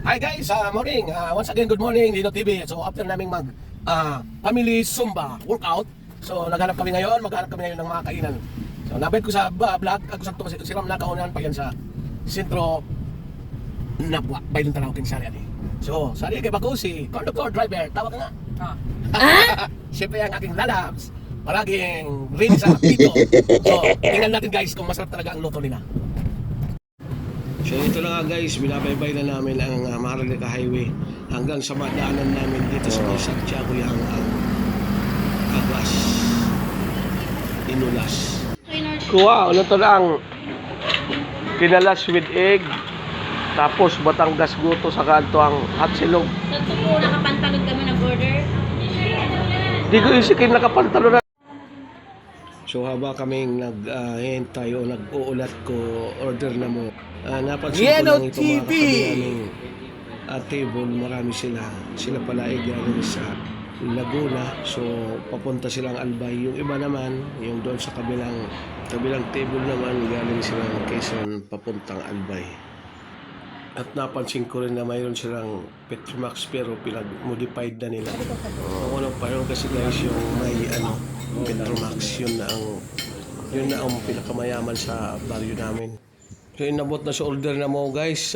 Hi guys, morning. Once again, good morning, Dino TV. So after naming mag family Zumba workout, so naghanap kami ngayon, maghanap kami ngayon ng mga kainan. So nabait ko sa vlog, ako sa to siram na kaunan pa yan sa sentro Nabwa, Baylon Taraw, Kinsari ani. So, sari kay Bago si conductor driver, tawag ka nga. Siyempre ang aking lalabs, palaging ready sa pito. So, tingnan natin guys kung masarap talaga ang luto nila. So ito na nga guys, binabaybay na namin ang Maharlika Highway hanggang sa madaanan namin dito sa may Santiago yung Agas Inulas. Kuha, ano to lang kinalas with egg, tapos Batangas Goto sa kanto ang hot silog. Sa tupo, nakapantalog kami na border. Di ko isikin nakapantalo na. So haba kaming naghihintay o nag-uulat ko, order na mo. Napansin ko lang ito mga katabi table, marami sila. Sila pala ay galing sa Laguna, so papunta silang Albay. Yung iba naman, yung doon sa kabilang table naman, galing silang Quezon papuntang Albay. At napansin ko rin na mayroon silang Petromax pero pinag-modified na nila. Ano pa yun kasi guys, yung may Petromax, yun na ang pinakamayaman sa baryo namin. So inabot na sa order na mo guys,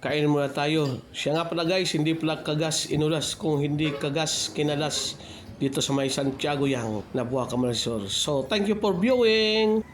kainin muna tayo. Siya nga pala guys, hindi pala Kagas Inulas, kung hindi Kagas Kinalas dito sa may Santiago yang Nabwa Camarisor. So thank you for viewing!